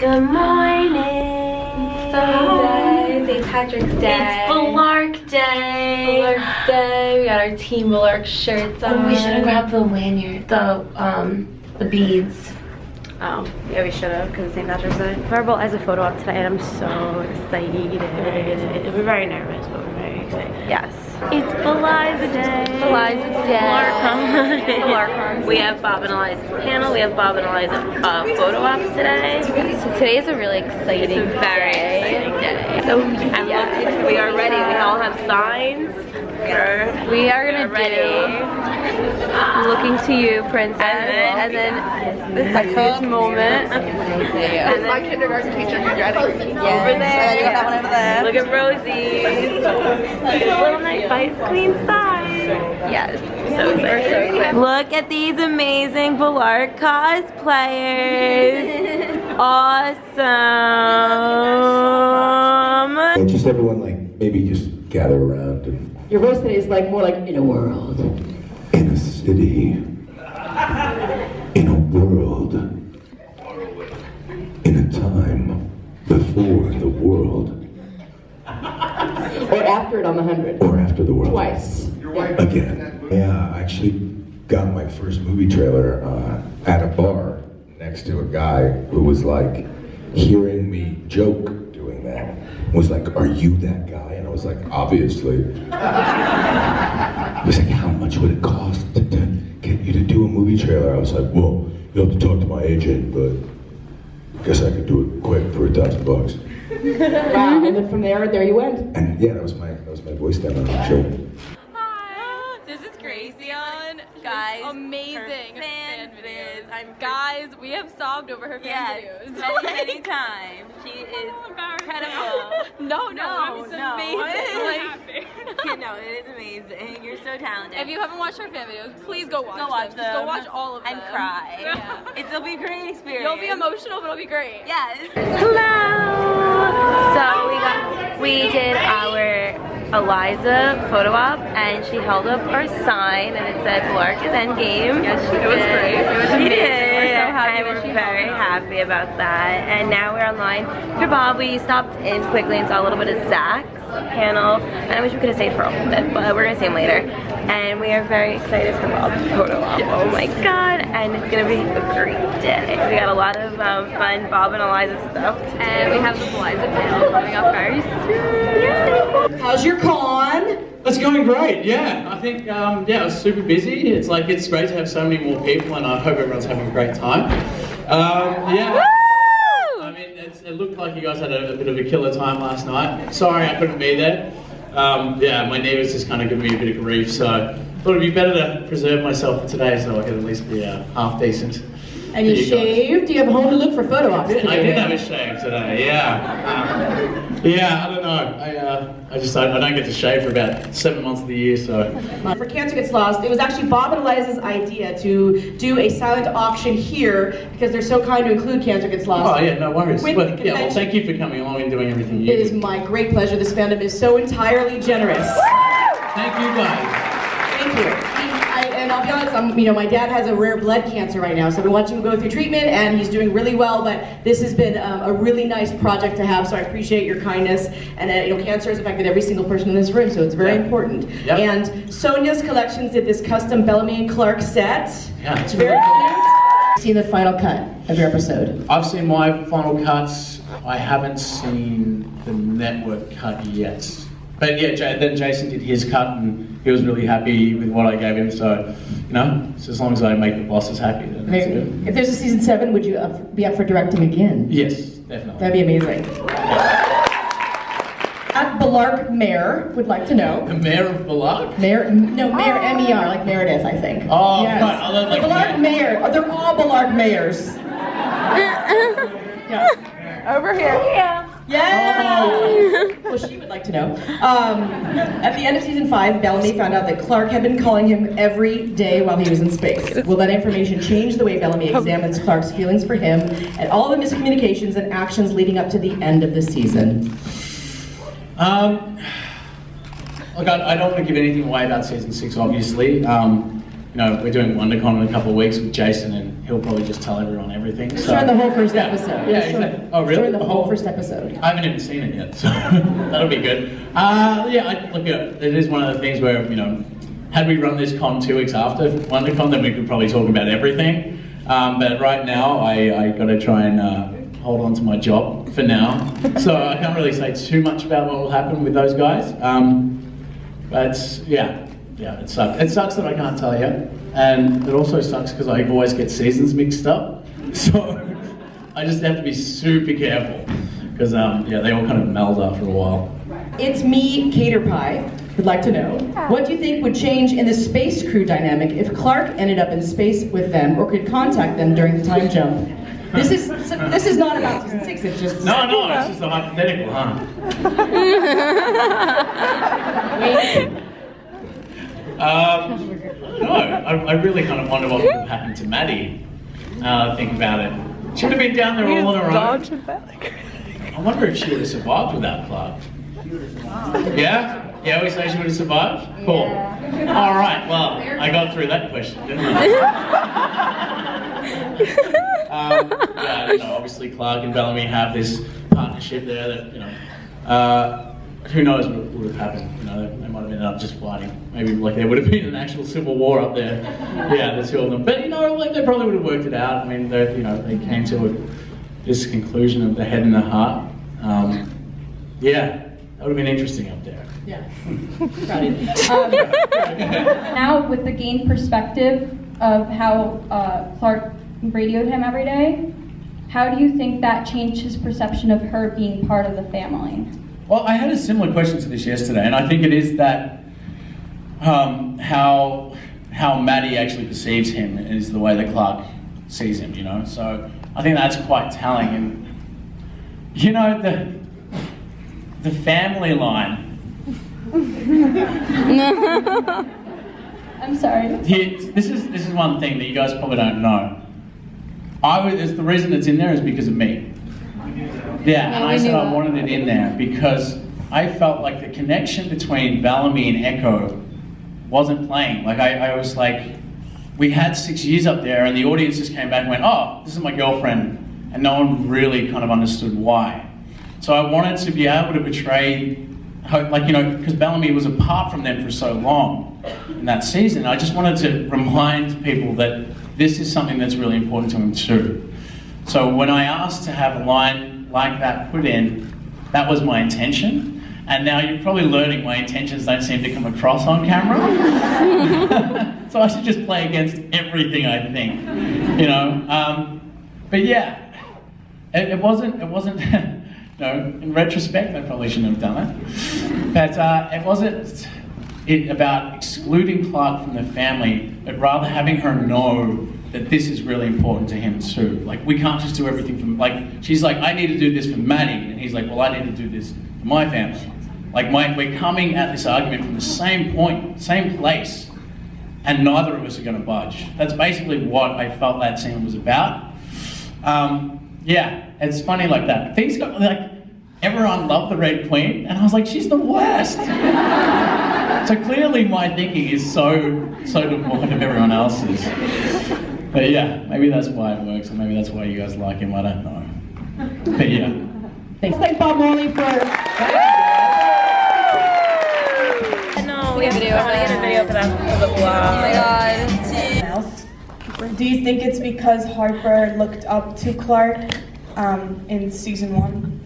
Good morning. St. Patrick's Day. It's Balark Day. Balark Day. We got our Team Balark shirts on. Oh, we should have grabbed the lanyard, the beads. Oh, yeah, we should have because it's St. Patrick's Day. Marble has a photo op tonight and I'm so excited. We're very nervous, but we're very excited. Yes. It's Eliza Day. Eliza Day. Balark. We have Bob and Eliza's panel. We have Bob and Eliza photo ops today. So today is a really exciting It's a very exciting day. So we are ready. We all have signs. We are gonna do Looking to You, Princess, and then this huge moment. And then my kindergarten teacher graduating. Over there. Look at Rosie. Look at Little Night Bites Queen side. Yes. So excited. Look at these amazing Balark cosplayers. Awesome. And just everyone, like, maybe just gather around and Your voice today is like more like in a world. in a city, in a world, in a time before the world, Or after it on the 100. or after the world. Twice. Again. Yeah, I actually got my first movie trailer at a bar next to a guy who was like hearing me joke doing that. Was like, "Are you that guy?" And I was like, "Obviously." He was like, "How much would it cost to get you to do a movie trailer?" I was like, "Well, you'll have to talk to my agent, but I guess I could do it quick for $1,000 bucks." Wow, and then from there you went. And yeah, that was my voice demo show. Hi. This is Gracie on Guys. Amazing her fan videos. Guys, we have sobbed over her fan videos. many times. She is incredible. No, It's amazing. No, it is amazing. You're so talented. If you haven't watched our fan videos, please go watch them. Just go watch all of them. And cry. Yeah. It'll be a great experience. You'll be emotional, but it'll be great. Yes. Hello. So we did our Eliza photo op, and she held up our sign, and it said "Balark is endgame." Yes, she did. It was great. It was She amazing. did. We're so happy And that we're she very held up. happy about that. And now we're online for Bob. We stopped in quickly and saw a little bit of Zach's panel, and I wish we could have stayed for a little bit, but we're gonna see him later. And we are very excited for Bob's photo op. Oh my god! And it's gonna be a great day. We got a lot of fun Bob and Eliza stuff to And do. we have the Eliza panel coming up very soon. How's your con? It's going great, yeah. I think, yeah, it was super busy. It's great to have so many more people, and I hope everyone's having a great time. Yeah. I mean, it looked like you guys had a bit of a killer time last night. Sorry I couldn't be there. Yeah, my knee was just kind of giving me a bit of grief, so I thought it'd be better to preserve myself for today so I could at least be half decent. And you shaved? Do you have a home to look for photo ops today? I did have a shave today, yeah. Yeah, I don't know. I don't get to shave for about 7 months of the year, so. For Cancer Gets Lost, it was actually Bob and Eliza's idea to do a silent auction here because they're so kind to include Cancer Gets Lost. Oh yeah, no worries. With But, the yeah, well, convention. thank you for coming along and doing everything you It is do. my great pleasure. This fandom is so entirely generous. Thank you guys. Thank you. And I'll be honest, my dad has a rare blood cancer right now, so I've been watching him go through treatment, and he's doing really well. But this has been a really nice project to have, so I appreciate your kindness. And cancer has affected every single person in this room, so it's very important. Yep. And Sonia's Collections did this custom Bellamy and Clark set. Yeah, It's very cute. See the final cut of your episode. I've seen my final cuts. I haven't seen the network cut yet. But yeah, then Jason did his cut, and he was really happy with what I gave him. So, so as long as I make the bosses happy, then that's good. If there's a season 7, would you be up for directing again? Yes, definitely. That'd be amazing. At Balark Mayor would like to know. The mayor of Balark? Mayor M-E-R, like Meredith, I think. Oh, Yes. right, I love, like, Balark Mayor. Oh, they're all Balark Mayors. Yeah. Over here. Yeah. Well, she would like to know. At the end of season 5, Bellamy found out that Clark had been calling him every day while he was in space. Will that information change the way Bellamy examines Clark's feelings for him and all the miscommunications and actions leading up to the end of the season? Look, I don't want to give anything away about season 6, obviously. we're doing WonderCon in a couple of weeks with Jason, and he'll probably just tell everyone everything. So, Showing the whole first episode. Yeah, exactly. Oh, really? Showing the whole first episode. I haven't even seen it yet, so that'll be good. It is one of the things where, had we run this con 2 weeks after WonderCon, then we could probably talk about everything. But right now, I got to try and hold on to my job for now. So I can't really say too much about what will happen with those guys. But yeah, it sucks. It sucks that I can't tell you. And it also sucks because I always get seasons mixed up. So I just have to be super careful. Because they all kind of meld after a while. It's me, Cater Pie, would like to know, what do you think would change in the space crew dynamic if Clark ended up in space with them or could contact them during the time jump? This is not about season 6, it's just... No, it's just a hypothetical, huh? I really kind of wonder what would have happened to Maddie. Think about it. She would have been down there all on her own. I wonder if she would have survived without Clark. Yeah? Yeah, we say she would have survived? Cool. All right, well, I got through that question, didn't I? Obviously Clark and Bellamy have this partnership there that, who knows what would have happened. They might have ended up just fighting. Maybe there would have been an actual civil war up there. Yeah, the two of them. But they probably would have worked it out. I mean, they came to this conclusion of the head and the heart. That would have been interesting up there. Yeah. Now, with the gained perspective of how Clark radioed him every day, how do you think that changed his perception of her being part of the family? Well, I had a similar question to this yesterday, and I think it is that how Maddie actually perceives him is the way that Clark sees him, So I think that's quite telling. And the family line. I'm sorry. This is one thing that you guys probably don't know. The reason it's in there is because of me. Yeah, and I said I wanted it in there because I felt like the connection between Bellamy and Echo wasn't playing. I was like, we had 6 years up there and the audience just came back and went, oh, this is my girlfriend. And no one really kind of understood why. So I wanted to be able to portray, because Bellamy was apart from them for so long in that season. I just wanted to remind people that this is something that's really important to him too. So when I asked to have a line like that put in, that was my intention. And now you're probably learning my intentions don't seem to come across on camera. So I should just play against everything I think, But yeah, it wasn't. In retrospect, I probably shouldn't have done it. But it wasn't about excluding Clark from the family, but rather having her know that this is really important to him too. We can't just do everything from, she's like, I need to do this for Maddie, and he's like, well, I need to do this for my family. We're coming at this argument from the same point, same place, and neither of us are going to budge. That's basically what I felt that scene was about. It's funny like that. Things got everyone loved the Red Queen, and I was like, she's the worst. So clearly my thinking is so devoid of everyone else's. But yeah, maybe that's why it works, or maybe that's why you guys like him, I don't know. But yeah. Thanks. Thanks, Bob Morley, for... No, we have to get a video for that for the vlog. Oh my god. Do you think it's because Harper looked up to Clark in season 1?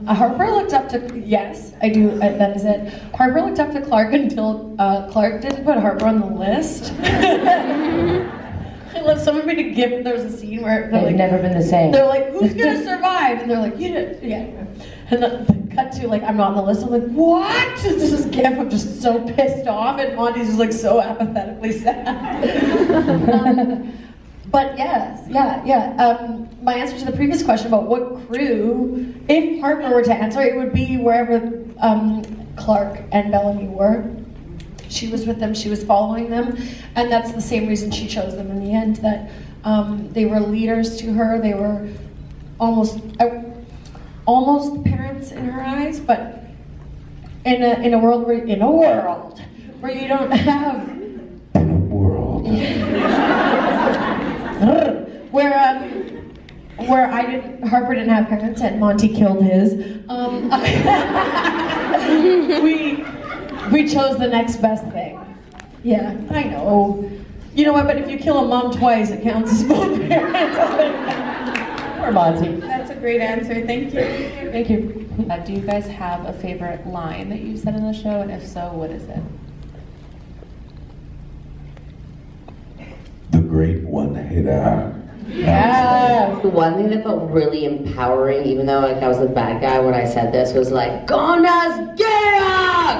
Harper looked up to, yes, I do, that is it. Harper looked up to Clark until Clark didn't put Harper on the list. I love someone made a gift, there was a scene where they're like, never been the same. They're like, who's gonna survive? And they're like, you did, yeah. And then cut to I'm not on the list. I'm like, what? This is gif. I'm just so pissed off, and Monty's just so apathetically sad. But yes, yeah. My answer to the previous question about what crew, if Harper were to answer, it would be wherever Clark and Bellamy were. She was with them, she was following them, and that's the same reason she chose them in the end, that they were leaders to her, they were almost parents in her eyes, but in a world where you don't have where Harper didn't have parents and Monty killed his. We chose the next best thing. Yeah, I know. You know what? But if you kill a mom twice, it counts as both parents. Or Monty. That's a great answer. Thank you. Thank you. Do you guys have a favorite line that you've said in the show, and if so, what is it? The great one-hitter. Yeah. The one thing that felt really empowering, even though like I was the bad guy when I said this, was like Conageddon,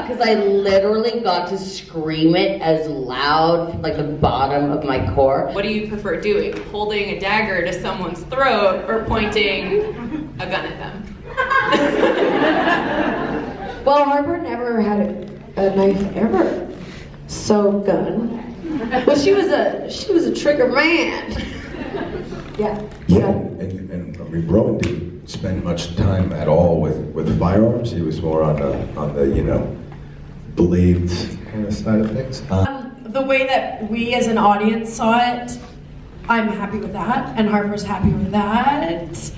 because I literally got to scream it as loud from like the bottom of my core. What do you prefer doing? Holding a dagger to someone's throat or pointing a gun at them? Well, Harper never had a knife ever. So gun. Well, she was a trigger man. Yeah. Yeah, and I mean, Rowan didn't spend much time at all with firearms. He was more on the you know, blades kind of side of things. The way that we as an audience saw it, I'm happy with that, and Harper's happy with that.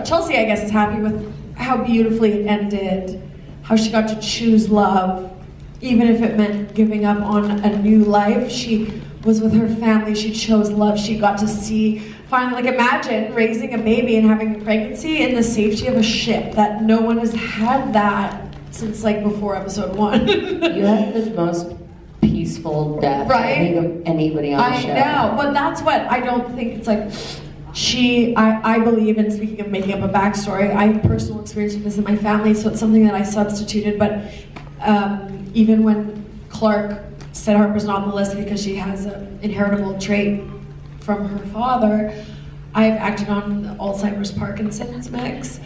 Chelsea, I guess, is happy with how beautifully it ended, how she got to choose love, even if it meant giving up on a new life. She was with her family, she chose love, she got to see, finally, like imagine raising a baby and having a pregnancy in the safety of a ship, that no one has had that since like before episode 1. You had the most peaceful death, right? I think, of anybody on the show. I know, but that's what I don't think it's like. I believe in, speaking of making up a backstory, I have personal experience with this in my family, so it's something that I substituted, but even when Clark said Harper's not on the list because she has an inheritable trait from her father, I've acted on the Alzheimer's Parkinson's mix,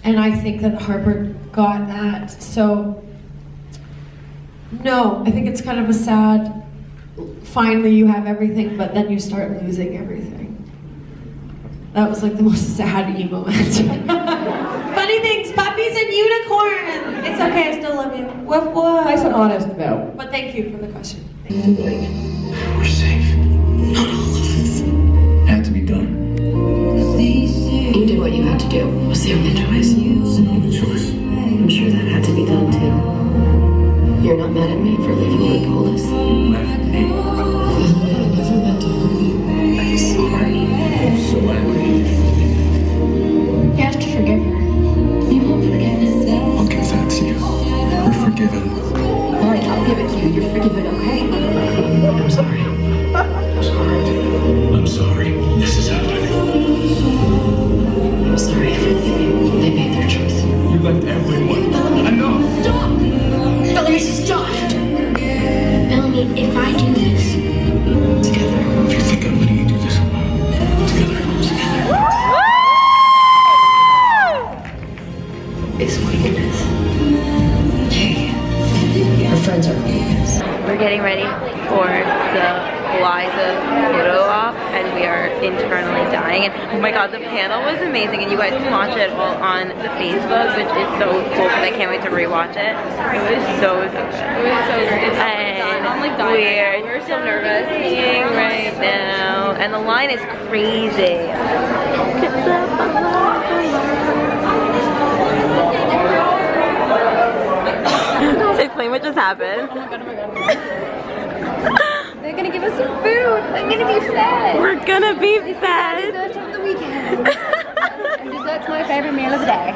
and I think that Harper got that. So, no, I think it's kind of a sad, finally you have everything, but then you start losing everything. That was like the most sad emo answer. Funny things, puppies and unicorns. It's okay, I still love you. Woof woof. Nice and honest, though. But thank you for the question. We're safe. Not all of us. Had to be done. You did what you had to do. What's the only choice? It's the only choice. I'm sure that had to be done too. You're not mad at me for leaving you with Polis? Left me. Wasn't meant to hurt you. I'm sorry. I'm so angry. You have to forgive her. You won't forget this. I'll give that to you. We're forgiven. All right, I'll give it to you. You're forgiven, okay? I'm sorry. I'm sorry. I'm sorry. This is happening. I'm sorry for leaving. They made their choice. You left everyone. Enough. Stop! Bellamy, stop! Bellamy, if I do this, together. If you think I'm letting you do this alone, together. It's weakness. Hey, our friends are weakness. We're getting ready for the Liza photo op, and we are internally dying. And oh my god, the panel was amazing, and you guys can watch it all on the Facebook, which is so cool because I can't wait to rewatch it. It was so good. It was so good. And I'm like dying. We're so nervous. singing right now, and the line is crazy. So explain what just happened. Oh my god, oh my god. They're gonna give us some food. We're gonna be fed. We're gonna be This is fed. our dessert of the weekend. And dessert's my favorite meal of the day.